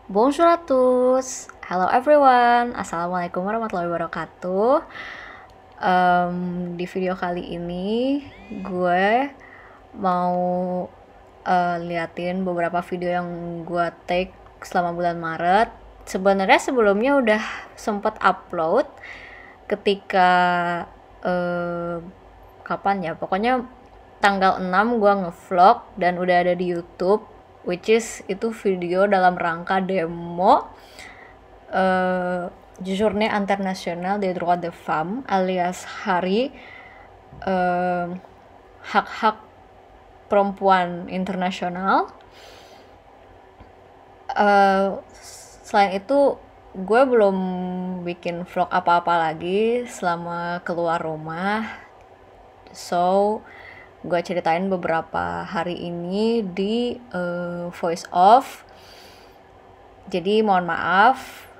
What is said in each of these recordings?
Bonjour à tous, hello everyone, assalamualaikum warahmatullahi wabarakatuh. Di video kali ini gue mau liatin beberapa video yang gue take selama bulan Maret. Sebenarnya sebelumnya udah sempet upload ketika kapan ya, pokoknya tanggal 6 gue ngevlog dan udah ada di YouTube, which is itu video dalam rangka demo Journée Internationale des Droits de Femmes alias Hari Hak-Hak Perempuan Internasional. Selain itu gue belum bikin vlog apa-apa lagi selama keluar rumah, so gue ceritain beberapa hari ini di voice off. Jadi mohon maaf,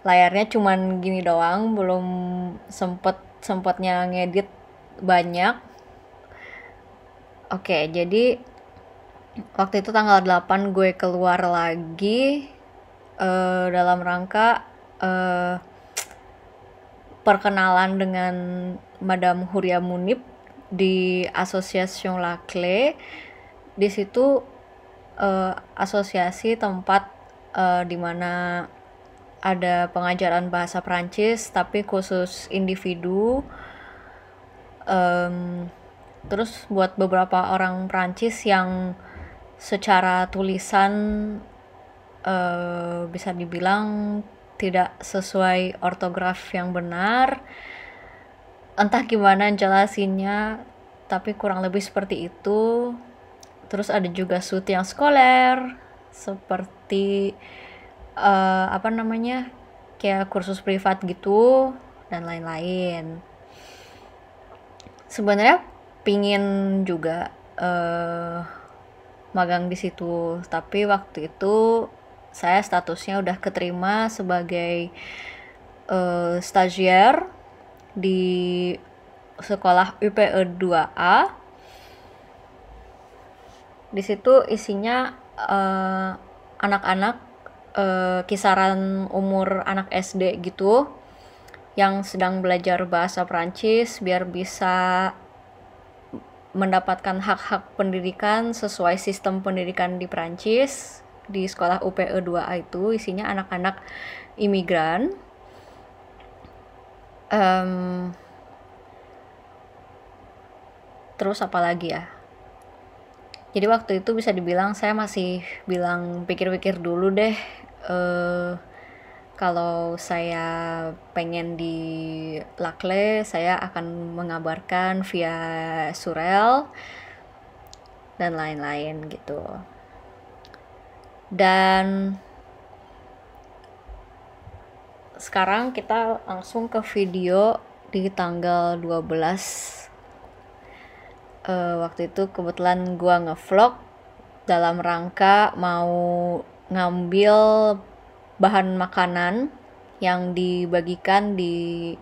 layarnya cuman gini doang, belum sempetnya ngedit banyak. Oke, jadi waktu itu tanggal 8 gue keluar lagi dalam rangka perkenalan dengan Madame Huria Munib di Association La Clé. Di situ asosiasi tempat di mana ada pengajaran bahasa Prancis tapi khusus individu. Terus buat beberapa orang Prancis yang secara tulisan bisa dibilang tidak sesuai ortograf yang benar, entah gimana jelasinnya, tapi kurang lebih seperti itu. Terus ada juga soutien scolaire seperti kayak kursus privat gitu dan lain-lain. Sebenarnya pingin juga magang di situ, tapi waktu itu saya statusnya udah keterima sebagai stagiaire di sekolah UPE 2A. Di situ isinya anak-anak kisaran umur anak SD gitu yang sedang belajar bahasa Prancis biar bisa mendapatkan hak-hak pendidikan sesuai sistem pendidikan di Prancis. Di sekolah UPE 2A itu isinya anak-anak imigran. Terus apa lagi ya? Jadi waktu itu bisa dibilang saya masih bilang pikir-pikir dulu deh, kalau saya pengen di Lakle saya akan mengabarkan via surel dan lain-lain gitu. Dan sekarang kita langsung ke video di tanggal 12. Waktu itu kebetulan gua ngevlog dalam rangka mau ngambil bahan makanan yang dibagikan di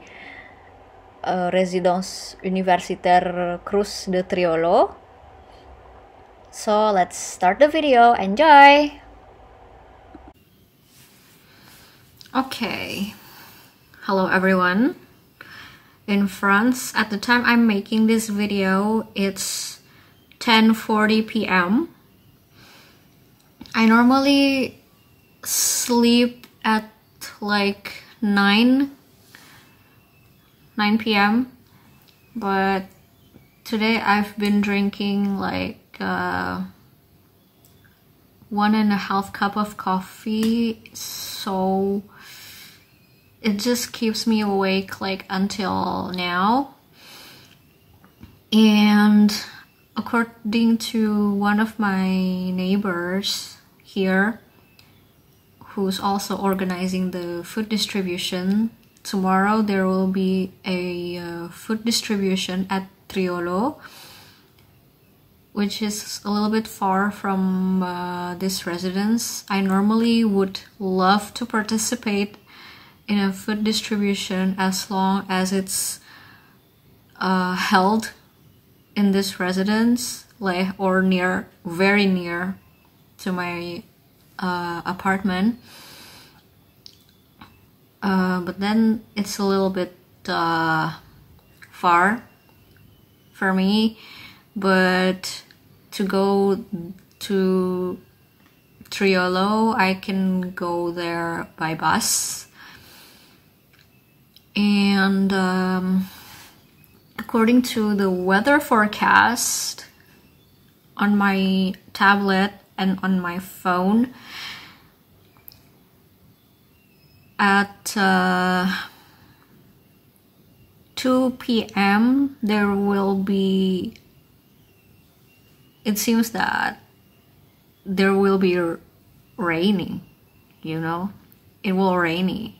Résidence Universitaire Cruz de Triolo. So let's start the video. Enjoy! Okay, hello everyone. In France, at the time I'm making this video, it's 10:40 p.m. I normally sleep at like 9 p.m. but today I've been drinking like 1.5 cup of coffee, so it just keeps me awake like until now. And according to one of my neighbors here, who's also organizing the food distribution, tomorrow there will be a food distribution at Triolo, which is a little bit far from this residence. I normally would love to participate in a food distribution as long as it's held in this residence, like, or near, very near to my apartment. But then it's a little bit far for me, but to go to Triolo, I can go there by bus. And according to the weather forecast on my tablet and on my phone, at 2 p.m. there will be, it seems that there will be raining, you know, it will rainy,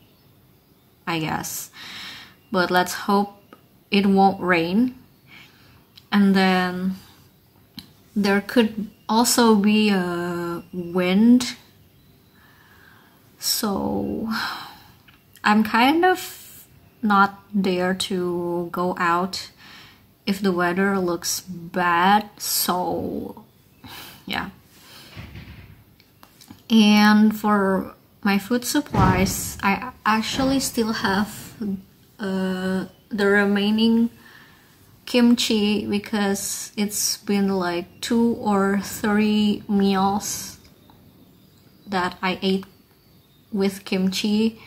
I guess, but let's hope it won't rain. And then there could also be a wind, so I'm kind of not there to go out if the weather looks bad, so yeah. And for my food supplies, I actually still have the remaining kimchi, because it's been like 2 or 3 meals that I ate with kimchi,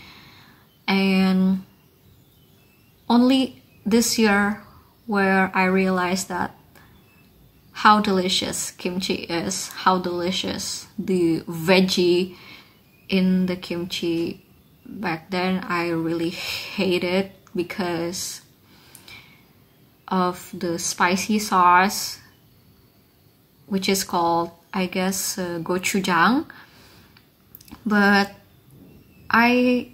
and only this year where I realized that how delicious kimchi is, how delicious the veggie in the kimchi. Back then I really hated it because of the spicy sauce, which is called, I guess, gochujang. But I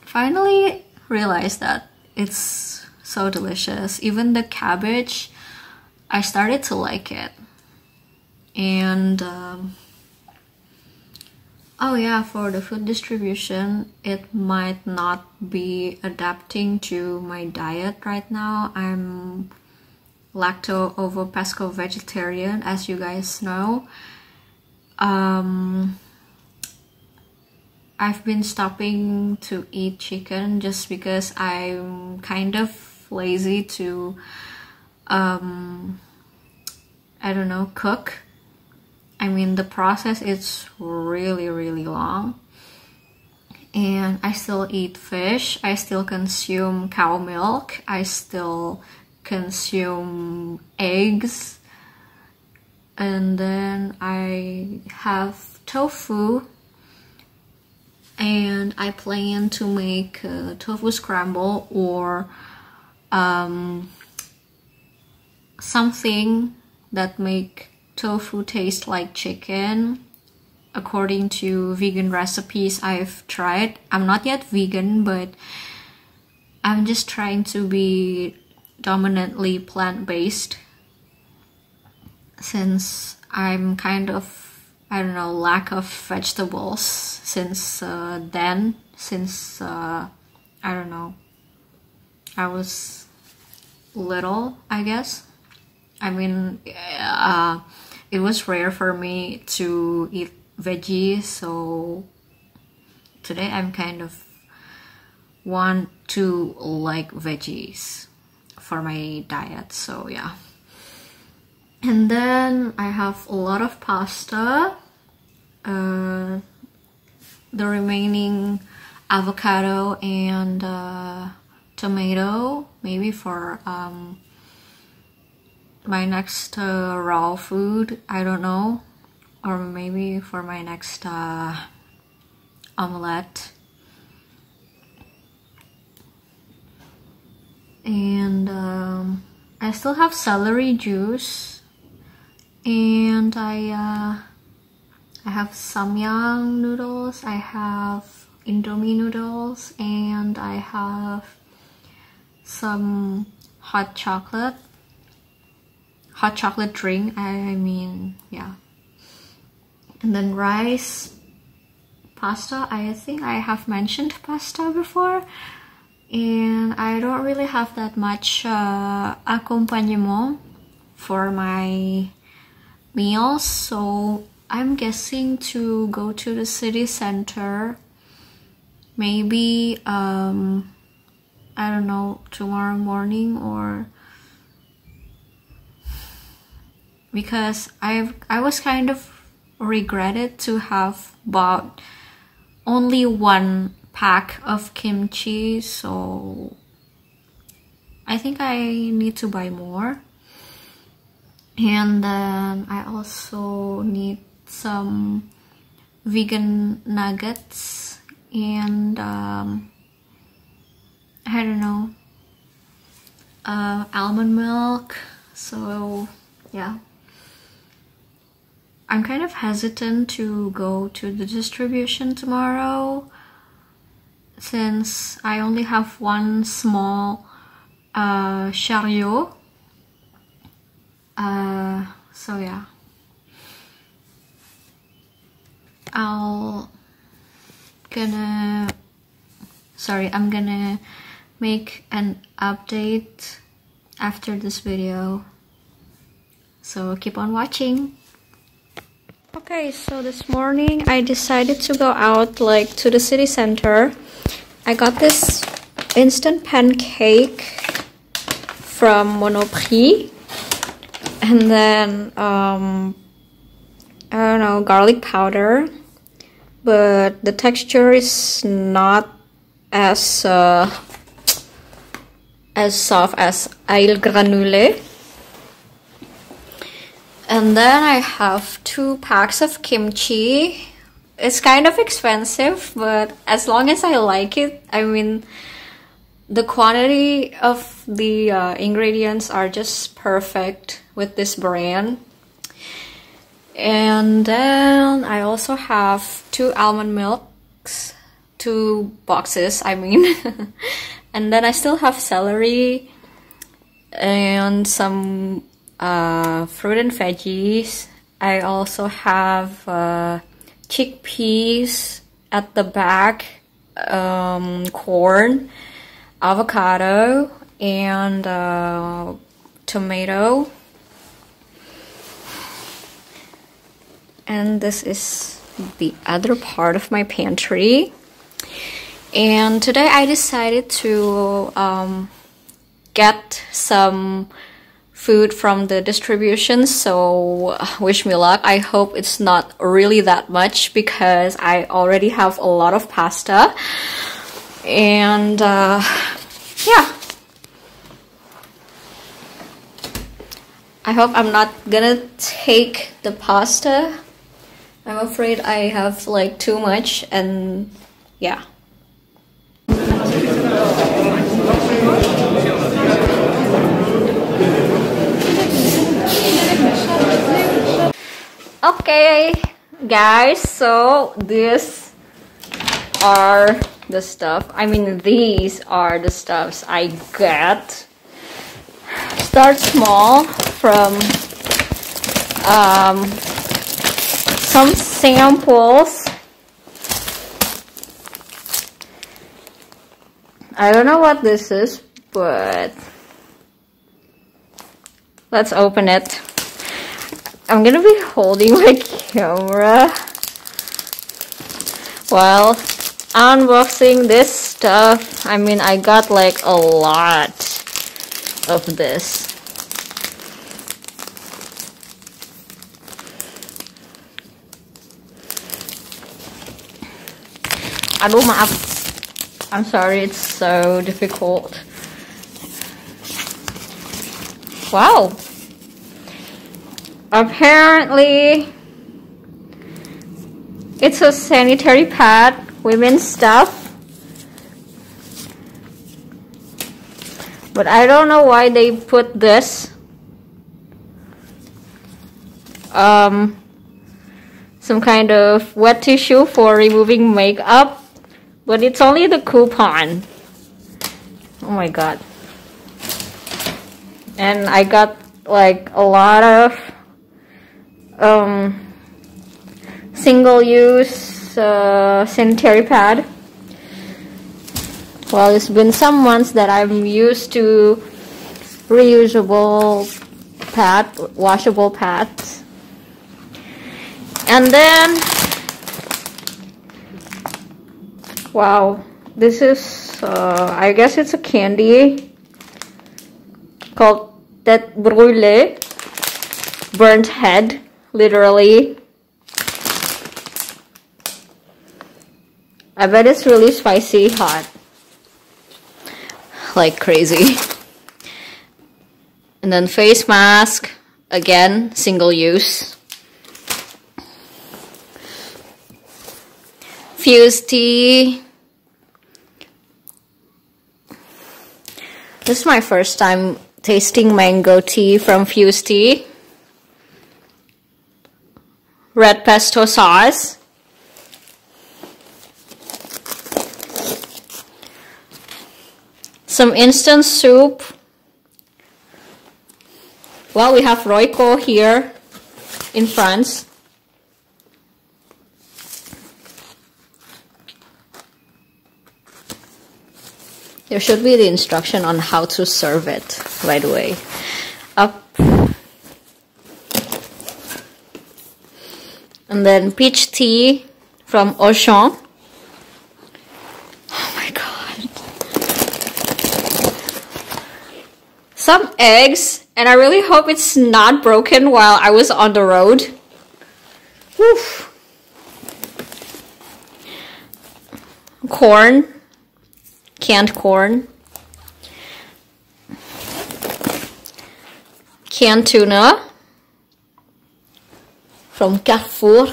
finally realized that it's so delicious. Even the cabbage, I started to like it. And oh yeah, for the food distribution, it might not be adapting to my diet right now. I'm lacto-ovo pesco vegetarian, as you guys know. I've been stopping to eat chicken just because I'm kind of lazy to I don't know, cook. I mean, the process is really long. And I still eat fish, I still consume cow milk, I still consume eggs, and then I have tofu, and I plan to make a tofu scramble or something that make tofu taste like chicken according to vegan recipes I've tried. I'm not yet vegan, but I'm just trying to be dominantly plant-based, since I'm kind of, I don't know, lack of vegetables since I don't know, I was little, I guess. I mean, it was rare for me to eat veggies, so today I'm kind of want to like veggies for my diet, so yeah. And then I have a lot of pasta, the remaining avocado and tomato, maybe for my next raw food, I don't know, or maybe for my next omelette. And I still have celery juice, and I have samyang noodles, I have Indomie noodles, and I have some hot chocolate drink, I mean, yeah. And then rice, pasta, I think I have mentioned pasta before, and I don't really have that much accompagnement for my meals, so I'm guessing to go to the city center. Maybe I don't know, tomorrow morning, or because I was kind of regretted to have bought only one pack of kimchi, so I think I need to buy more. And then I also need some vegan nuggets and I don't know, almond milk. So yeah, I'm kind of hesitant to go to the distribution tomorrow since I only have one small chariot. So yeah, I'm gonna make an update after this video, so keep on watching. Okay, so this morning I decided to go out to the city center. I got this instant pancake from Monoprix, and then I don't know, garlic powder, but the texture is not as soft as ail granule. And then I have 2 packs of kimchi. It's kind of expensive, but as long as I like it, I mean, the quantity of the ingredients are just perfect with this brand. And then I also have 2 almond milks, 2 boxes, I mean. And then I still have celery and some fruit and veggies. I also have chickpeas at the back, corn, avocado, and tomato. And this is the other part of my pantry. And today I decided to get some food from the distribution, so wish me luck. I hope it's not really that much because I already have a lot of pasta. And yeah, I hope I'm not gonna take the pasta. I'm afraid I have too much, and yeah. Okay, guys, so these are the stuff. I mean, these are the stuffs I got. Start small from some samples. I don't know what this is, but let's open it. I'm gonna be holding my camera while unboxing this stuff. I mean, I got a lot of this. Aduh, maaf. I'm sorry, it's so difficult. Wow. Apparently, it's a sanitary pad, women's stuff. But I don't know why they put this. Some kind of wet tissue for removing makeup. But it's only the coupon. Oh my god. And I got a lot of single-use sanitary pad. Well, it's been some months that I'm used to reusable pad, washable pads. And then, wow, this is, I guess it's a candy called Tête Brûlée, burnt head, literally. I bet it's really spicy hot, like crazy. And then face mask, again, single use. Fuse tea. This is my first time tasting mango tea from Fuse Tea. Red pesto sauce. Some instant soup. Well, we have Royco here in France. There should be the instruction on how to serve it, by the way. Up. And then peach tea from Auchan. Oh my god. Some eggs, and I really hope it's not broken while I was on the road. Whew. Corn. Canned corn, canned tuna from Carrefour,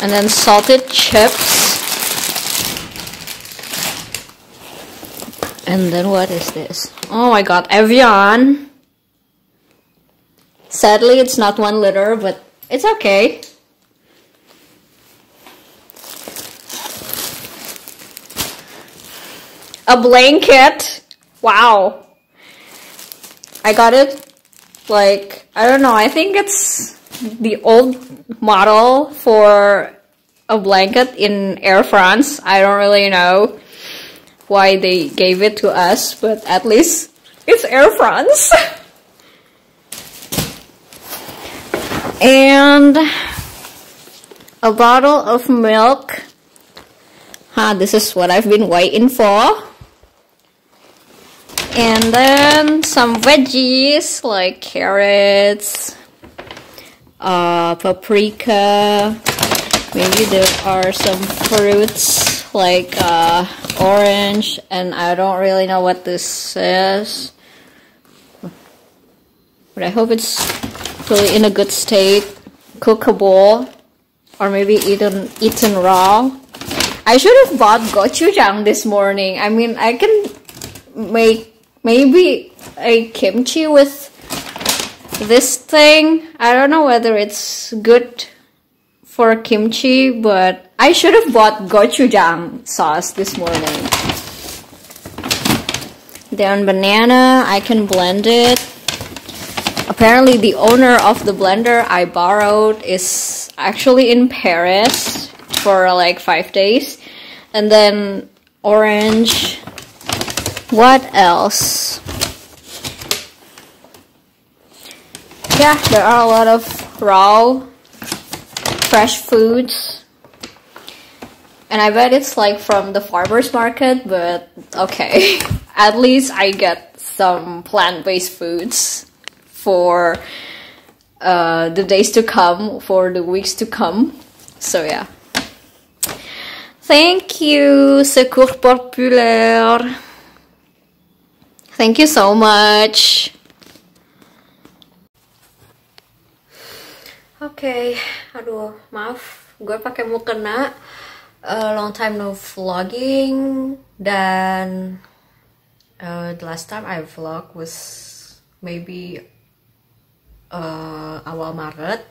and then salted chips, and then what is this? Oh my god, Evian. Sadly, it's not 1 liter, but it's okay. A blanket. Wow. I got it like, I don't know, I think it's the old model for a blanket in Air France. I don't really know why they gave it to us, but at least it's Air France. And a bottle of milk. This is what I've been waiting for. And then some veggies like carrots, paprika. Maybe there are some fruits like orange, and I don't really know what this is. But I hope it's really in a good state, cookable, or maybe eaten raw. I should have bought gochujang this morning. I mean, I can make maybe a kimchi with this thing. I don't know whether it's good for kimchi, but I should have bought gochujang sauce this morning. Then banana, I can blend it. Apparently the owner of the blender I borrowed is actually in Paris for like 5 days. And then orange. What else? Yeah, there are a lot of raw, fresh foods. And I bet it's like from the farmer's market, but okay. At least I get some plant-based foods for the days to come, for the weeks to come. So yeah. Thank you, Secours Populaire. Thank you so much. Oke, aduh, maaf, gue pakai mukena. Long time no vlogging, dan the last time I vlog was maybe awal Maret,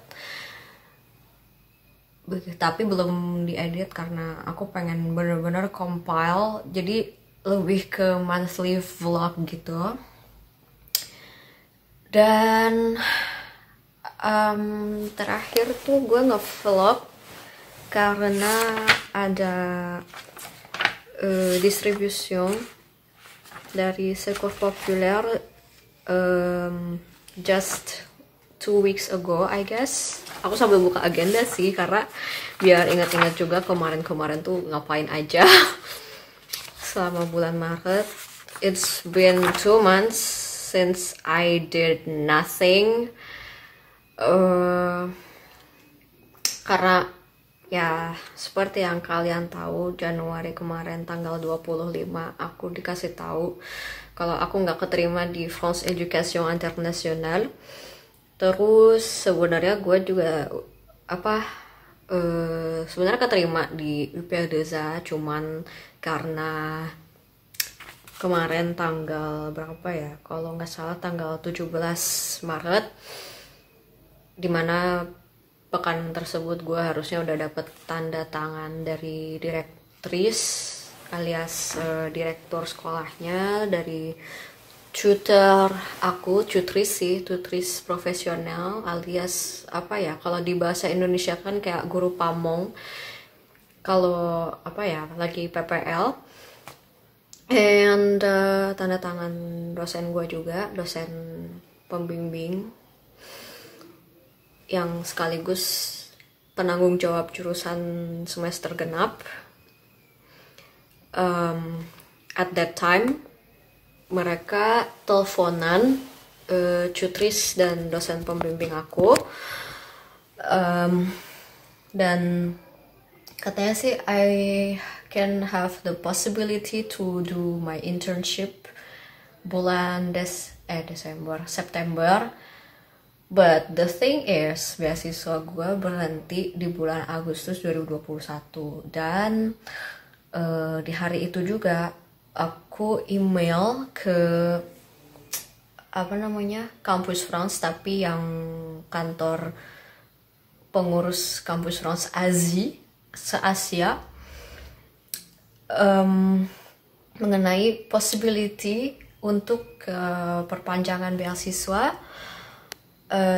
tapi belum diedit karena aku pengen bener-bener compile, jadi lebih ke monthly vlog gitu. Dan terakhir tuh gue nge-vlog karena ada distribution dari Secours Populaire just 2 weeks ago I guess. Aku sambil buka agenda sih karena biar ingat-ingat juga kemarin-kemarin tuh ngapain aja selama bulan Maret. It's been 2 months since I did nothing. Karena ya seperti yang kalian tahu, Januari kemarin tanggal 25 aku dikasih tahu kalau aku nggak keterima di France Education Internationale. Terus sebenarnya gue juga sebenarnya keterima di UPA2A, cuman karena kemarin tanggal berapa ya, kalau nggak salah tanggal 17 Maret, dimana pekan tersebut gue harusnya udah dapet tanda tangan dari direktris alias direktur sekolahnya, dari tutor aku, tutris profesional alias apa ya, kalau di bahasa Indonesia kan kayak guru pamong, kalau lagi PPL. And tanda tangan dosen gue juga, dosen pembimbing yang sekaligus penanggung jawab jurusan semester genap. At that time mereka teleponan, tutris dan dosen pembimbing aku, dan katanya sih I can have the possibility to do my internship bulan September. But the thing is, beasiswa gue berhenti di bulan Agustus 2021. Dan di hari itu juga aku email ke Kampus France, tapi yang kantor pengurus Kampus France se-Asia, mengenai possibility untuk perpanjangan beasiswa.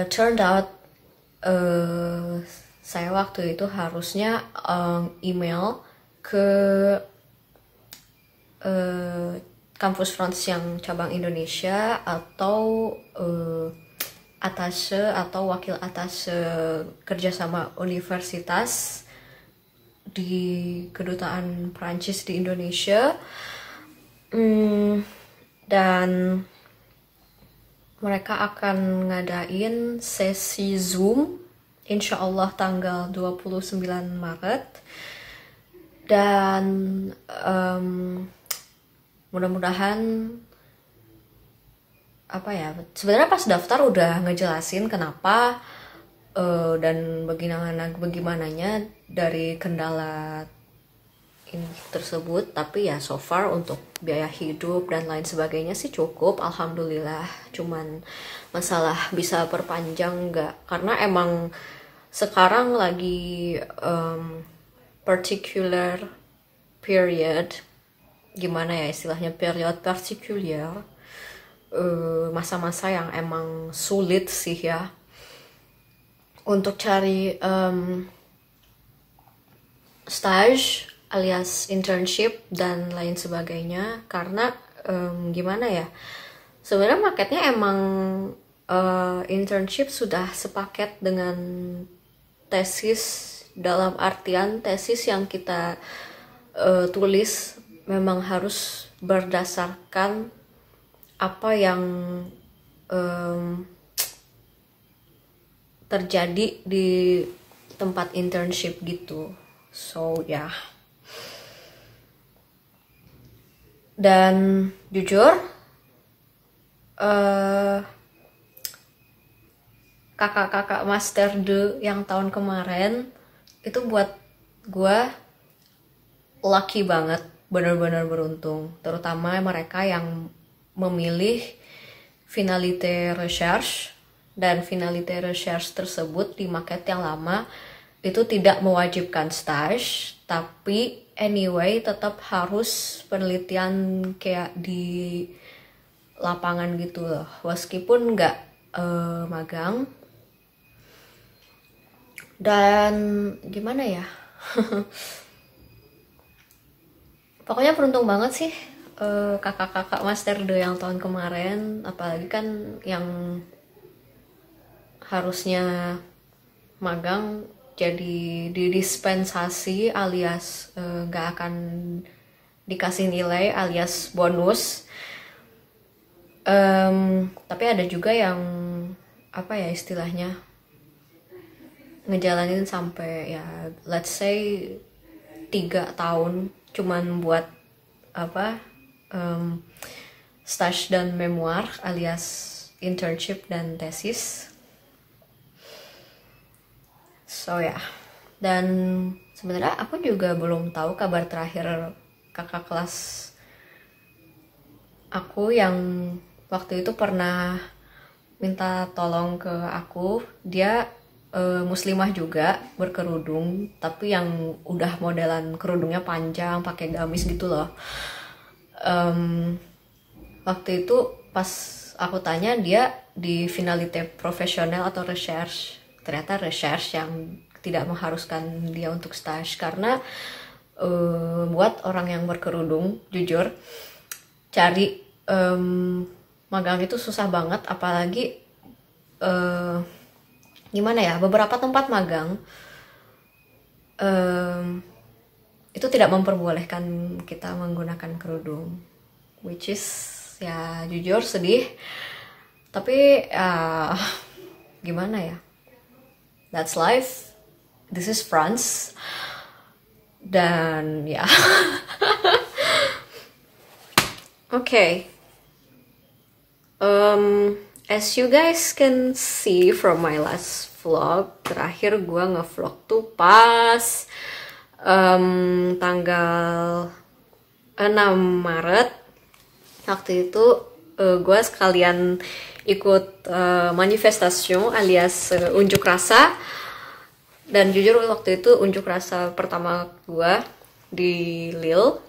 Turned out saya waktu itu harusnya email ke Kampus France yang cabang Indonesia, atau atase atau wakil atase kerjasama universitas di kedutaan Prancis di Indonesia, dan mereka akan ngadain sesi Zoom insya Allah tanggal 29 Maret. Dan mudah-mudahan sebenarnya pas daftar udah ngejelasin kenapa dan bagaimananya dari kendala ini tersebut, tapi ya so far untuk biaya hidup dan lain sebagainya sih cukup, alhamdulillah. Cuman masalah bisa perpanjang nggak, karena emang sekarang lagi particular period, gimana ya istilahnya, period partikulier, masa-masa yang emang sulit sih ya untuk cari stage alias internship dan lain sebagainya. Karena gimana ya, sebenarnya marketnya emang internship sudah sepaket dengan tesis, dalam artian tesis yang kita tulis memang harus berdasarkan apa yang terjadi di tempat internship gitu. So ya. Dan jujur kakak-kakak master 2 yang tahun kemarin itu buat gue lucky banget, benar-benar beruntung, terutama mereka yang memilih finalité recherche. Dan finalité recherche tersebut di market yang lama itu tidak mewajibkan stage, tapi anyway tetap harus penelitian kayak di lapangan gitu loh, meskipun nggak magang. Dan gimana ya pokoknya beruntung banget sih kakak-kakak Master 2 yang tahun kemarin, apalagi kan yang harusnya magang jadi didispensasi alias nggak akan dikasih nilai alias bonus. Tapi ada juga yang apa ya istilahnya ngejalanin sampai ya let's say 3 tahun cuman buat apa stage dan memoir alias internship dan tesis. So ya, dan sebenarnya aku juga belum tahu kabar terakhir kakak kelas aku yang waktu itu pernah minta tolong ke aku. Dia muslimah juga, berkerudung, tapi yang udah modelan kerudungnya panjang, pakai gamis gitu loh. Waktu itu pas aku tanya, dia di finalite profesional atau research. Ternyata research yang tidak mengharuskan dia untuk stage, karena buat orang yang berkerudung, jujur cari magang itu susah banget. Apalagi gimana ya, beberapa tempat magang itu tidak memperbolehkan kita menggunakan kerudung, which is ya jujur sedih. Tapi gimana ya, that's life, this is France, dan ya okay. As you guys can see from my last vlog, terakhir gue ngevlog tuh pas tanggal 6 Maret. Waktu itu gue sekalian ikut manifestation alias unjuk rasa. Dan jujur waktu itu unjuk rasa pertama gue di Lille.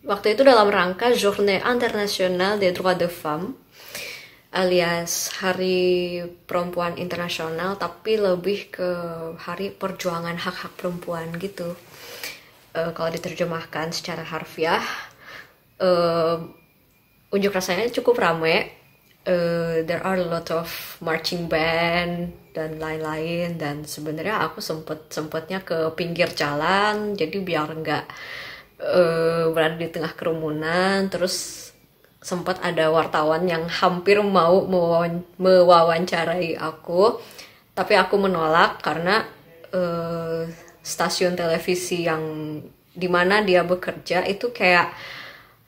Waktu itu dalam rangka Journée Internationale des Droits de Femmes alias Hari Perempuan Internasional, tapi lebih ke Hari Perjuangan Hak-Hak Perempuan gitu. Kalau diterjemahkan secara harfiah, unjuk rasanya cukup ramai. There are a lot of marching band dan lain-lain, dan sebenarnya aku sempetnya ke pinggir jalan jadi biar nggak berada di tengah kerumunan. Terus sempat ada wartawan yang hampir mau mewawancarai aku, tapi aku menolak karena stasiun televisi yang dimana dia bekerja itu kayak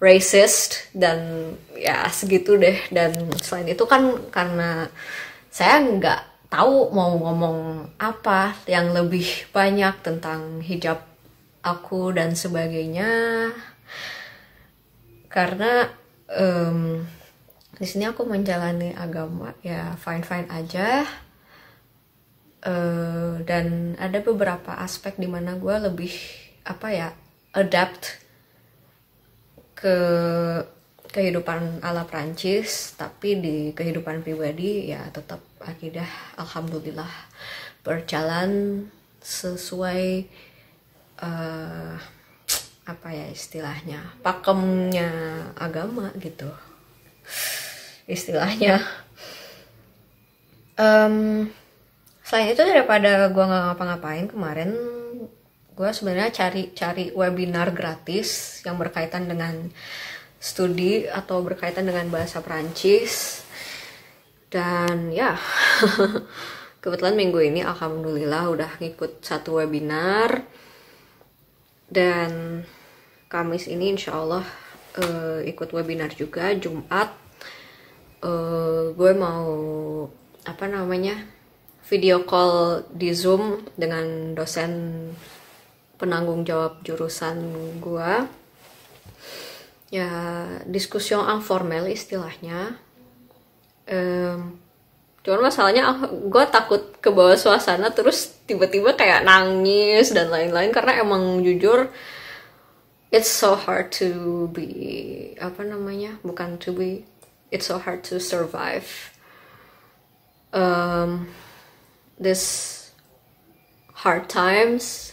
racist, dan ya segitu deh. Dan selain itu kan karena saya nggak tahu mau ngomong apa yang lebih banyak tentang hijab aku dan sebagainya, karena di sini aku menjalani agama ya fine aja. Dan ada beberapa aspek dimana gue lebih apa ya adapt ke kehidupan ala Prancis, tapi di kehidupan pribadi ya tetap akidah alhamdulillah berjalan sesuai apa ya istilahnya, pakemnya agama gitu istilahnya. Selain itu, daripada gue nggak ngapa-ngapain kemarin, gue sebenarnya cari webinar gratis yang berkaitan dengan studi atau berkaitan dengan bahasa Prancis. Dan ya kebetulan minggu ini alhamdulillah udah ngikut satu webinar, dan Kamis ini insya Allah ikut webinar juga. Jumat gue mau apa namanya video call di Zoom dengan dosen penanggung jawab jurusan gue, ya diskussion informel istilahnya. Cuman masalahnya gue takut ke bawah suasana terus tiba-tiba kayak nangis dan lain-lain, karena emang jujur it's so hard to be apa namanya bukan to be it's so hard to survive this hard times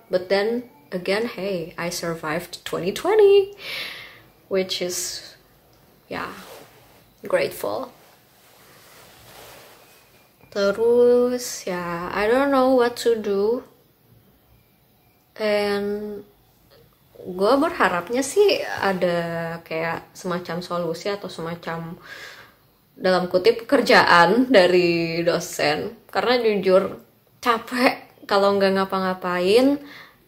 But then again, hey, I survived 2020, which is, yeah, grateful. Terus ya, I don't know what to do, and gue berharapnya sih ada kayak semacam solusi atau semacam dalam kutip kerjaan dari dosen, karena jujur capek kalau nggak ngapa-ngapain,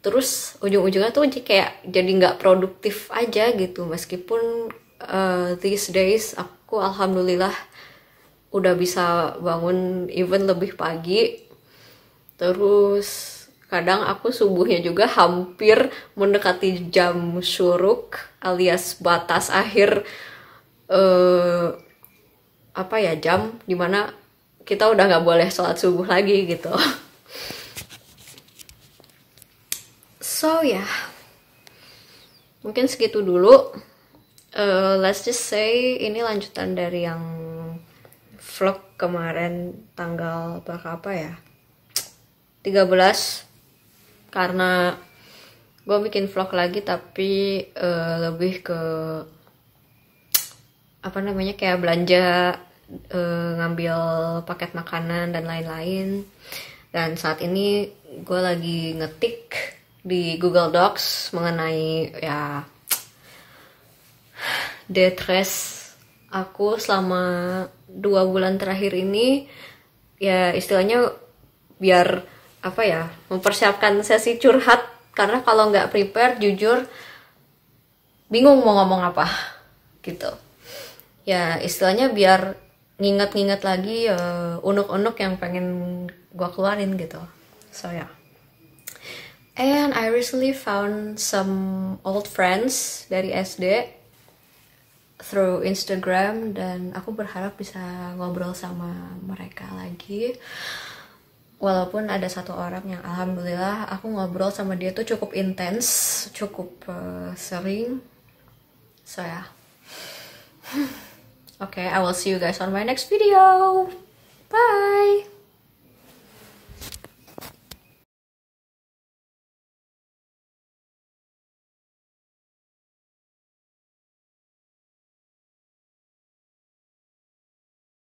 terus ujung-ujungnya tuh kayak jadi nggak produktif aja gitu. Meskipun these days aku alhamdulillah udah bisa bangun even lebih pagi, terus kadang aku subuhnya juga hampir mendekati jam syuruk alias batas akhir jam dimana kita udah nggak boleh sholat subuh lagi gitu. So ya, mungkin segitu dulu. Let's just say ini lanjutan dari yang vlog kemarin tanggal berapa ya? 13. Karena gue bikin vlog lagi tapi lebih ke kayak belanja, ngambil paket makanan dan lain-lain. Dan saat ini gue lagi ngetik di Google Docs mengenai ya detres aku selama 2 bulan terakhir ini, ya istilahnya biar mempersiapkan sesi curhat, karena kalau nggak prepare jujur bingung mau ngomong apa gitu. Ya istilahnya biar nginget-nginget lagi unuk-unuk yang pengen gua keluarin gitu. So ya, and I recently found some old friends dari SD through Instagram, dan aku berharap bisa ngobrol sama mereka lagi. Walaupun ada satu orang yang alhamdulillah aku ngobrol sama dia tuh cukup intens, cukup sering. So ya, okay, I will see you guys on my next video. Bye.